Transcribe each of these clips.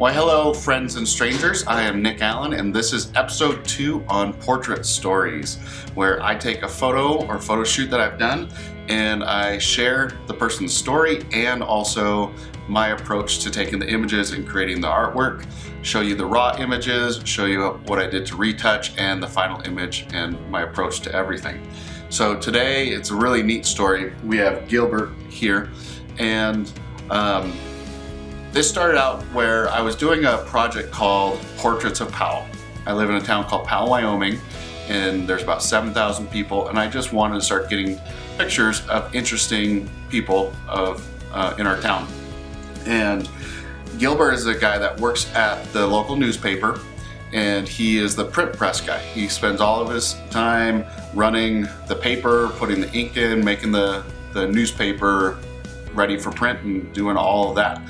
Why hello friends and strangers, I am Nick Allen and this is episode 2 on portrait stories, where I take a photo or photo shoot that I've done and I share the person's story and also my approach to taking the images and creating the artwork, show you the raw images, show you what I did to retouch and the final image and my approach to everything. So today it's a really neat story. We have Gilbert here and this started out where I was doing a project called Portraits of Powell. I live in a town called Powell, Wyoming, and there's about 7,000 people, and I just wanted to start getting pictures of interesting people in our town. And Gilbert is a guy that works at the local newspaper, and he is the print press guy. He spends all of his time running the paper, putting the ink in, making the newspaper ready for print and doing all of that.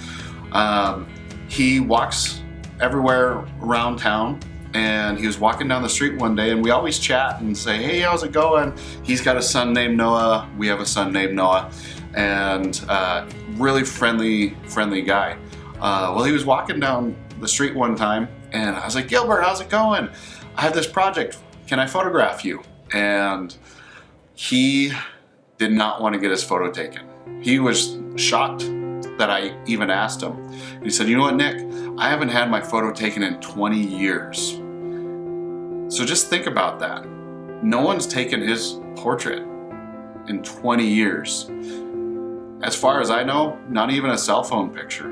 He walks everywhere around town, and he was walking down the street one day, and we always chat and say, hey, how's it going? He's got a son named Noah. We have a son named Noah, and really friendly guy. Well, he was walking down the street one time, and I was like, Gilbert, how's it going? I have this project. Can I photograph you? And he did not want to get his photo taken. He was shocked that I even asked him. And he said, you know what, Nick? I haven't had my photo taken in 20 years. So just think about that. No one's taken his portrait in 20 years. As far as I know, not even a cell phone picture.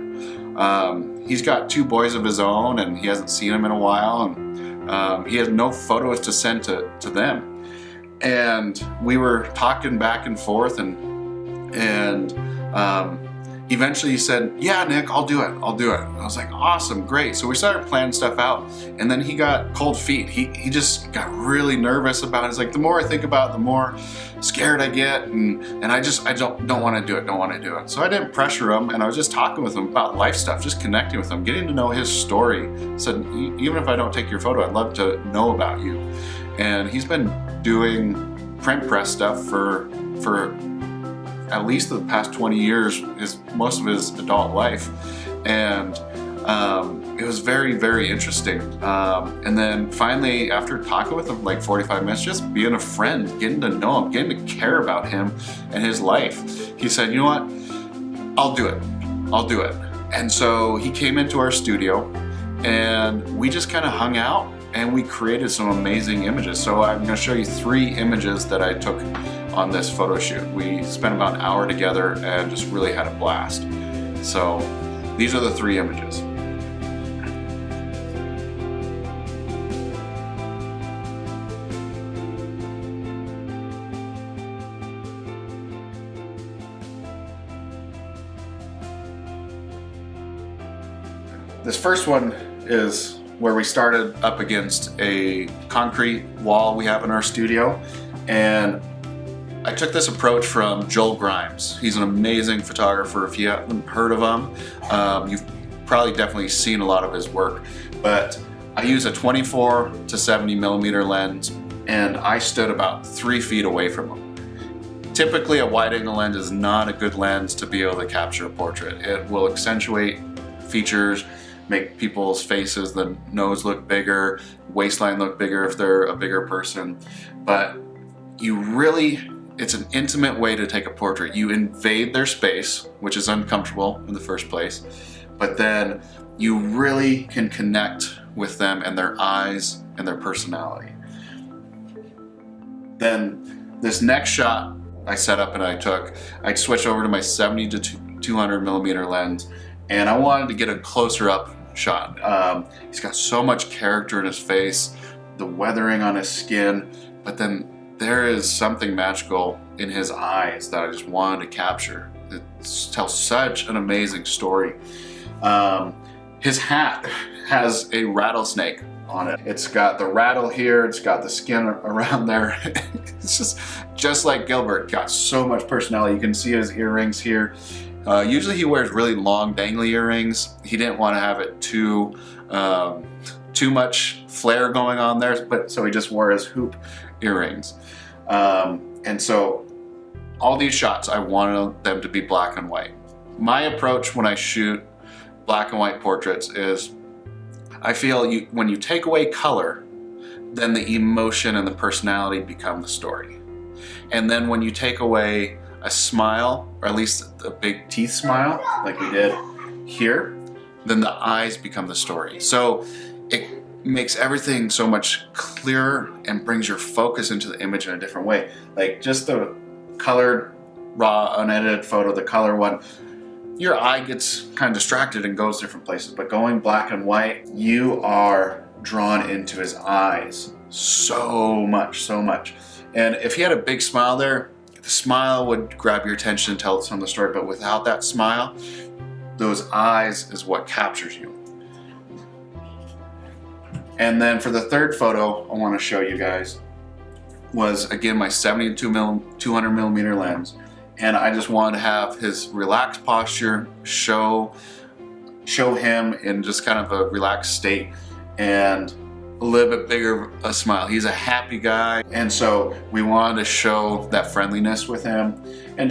He's got 2 boys of his own, and he hasn't seen them in a while, and he has no photos to send to them. And we were talking back and forth, and eventually he said, yeah, Nick, I'll do it. I was like, awesome, great. So we started planning stuff out, and then he got cold feet. He just got really nervous about it. It's like, the more I think about it, the more scared I get, and I don't want to do it. So I didn't pressure him, and I was just talking with him about life stuff, just connecting with him, getting to know his story. I said, even if I don't take your photo, I'd love to know about you. And he's been doing print press stuff for at least the past 20 years, most of his adult life. And it was very, very interesting. And then finally, after talking with him like 45 minutes, just being a friend, getting to know him, getting to care about him and his life, he said, you know what, I'll do it. And so he came into our studio and we just kind of hung out and we created some amazing images. So I'm gonna show you 3 images that I took on this photo shoot. We spent about an hour together and just really had a blast. So these are the 3 images. This first one is where we started up against a concrete wall we have in our studio, and I took this approach from Joel Grimes. He's an amazing photographer. If you haven't heard of him, you've probably definitely seen a lot of his work. But I use a 24 to 70 millimeter lens, and I stood about 3 feet away from him. Typically, a wide angle lens is not a good lens to be able to capture a portrait. It will accentuate features, make people's faces, the nose look bigger, waistline look bigger if they're a bigger person. But it's an intimate way to take a portrait. You invade their space, which is uncomfortable in the first place, but then you really can connect with them and their eyes and their personality. Then this next shot I set up and I switched over to my 70 to 200 millimeter lens, and I wanted to get a closer up shot. He's got so much character in his face, the weathering on his skin, but then there is something magical in his eyes that I just wanted to capture. It tells such an amazing story. His hat has a rattlesnake on it. It's got the rattle here, it's got the skin around there. It's just like Gilbert, got so much personality. You can see his earrings here. Usually he wears really long dangly earrings. He didn't want to have it too much flair going on there, so he just wore his hoop earrings. And so all these shots, I wanted them to be black and white. My approach when I shoot black and white portraits is I feel when you take away color, then the emotion and the personality become the story. And then when you take away a smile, or at least a big teeth smile, like we did here, then the eyes become the story. So it makes everything so much clearer and brings your focus into the image in a different way. Like just the colored, raw, unedited photo, the color one, your eye gets kind of distracted and goes different places. But going black and white, you are drawn into his eyes so much, so much. And if he had a big smile there, the smile would grab your attention and tell some of the story. But without that smile, those eyes is what captures you. And then for the third photo I want to show you guys was, again, my 200 millimeter lens. And I just wanted to have his relaxed posture, show him in just kind of a relaxed state and a little bit bigger a smile. He's a happy guy. And so we wanted to show that friendliness with him. And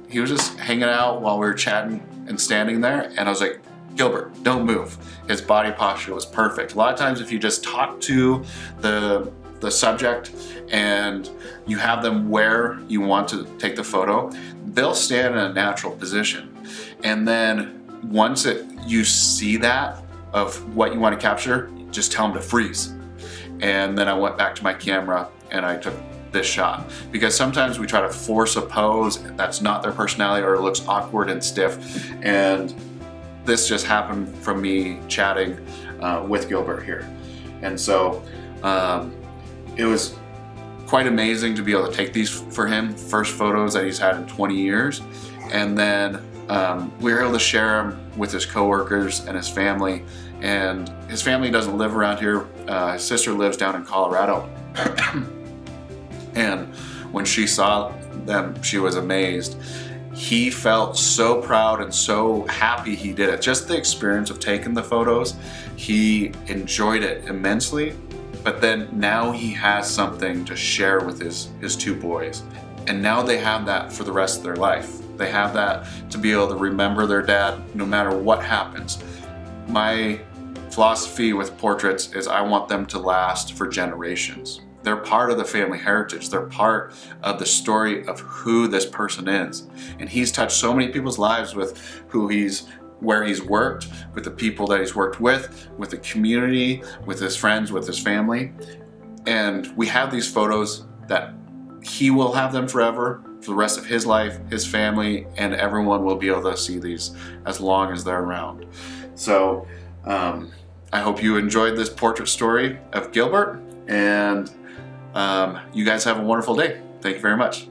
he was just hanging out while we were chatting and standing there. And I was like, Gilbert, don't move. His body posture was perfect. A lot of times if you just talk to the subject and you have them where you want to take the photo, they'll stand in a natural position. And then once you see that of what you want to capture, just tell them to freeze. And then I went back to my camera and I took this shot. Because sometimes we try to force a pose that's not their personality or it looks awkward and stiff. And this just happened from me chatting with Gilbert here. And so it was quite amazing to be able to take these for him, first photos that he's had in 20 years. And then we were able to share them with his coworkers and his family. And his family doesn't live around here. His sister lives down in Colorado. And when she saw them, she was amazed. He felt so proud and so happy he did it. Just the experience of taking the photos, he enjoyed it immensely. But then now he has something to share with his two boys. And now they have that for the rest of their life. They have that to be able to remember their dad no matter what happens. My philosophy with portraits is I want them to last for generations. They're part of the family heritage. They're part of the story of who this person is. And he's touched so many people's lives with where he's worked, with the people that he's worked with the community, with his friends, with his family. And we have these photos that he will have them forever, for the rest of his life, his family, and everyone will be able to see these as long as they're around. So I hope you enjoyed this portrait story of Gilbert, and you guys have a wonderful day. Thank you very much.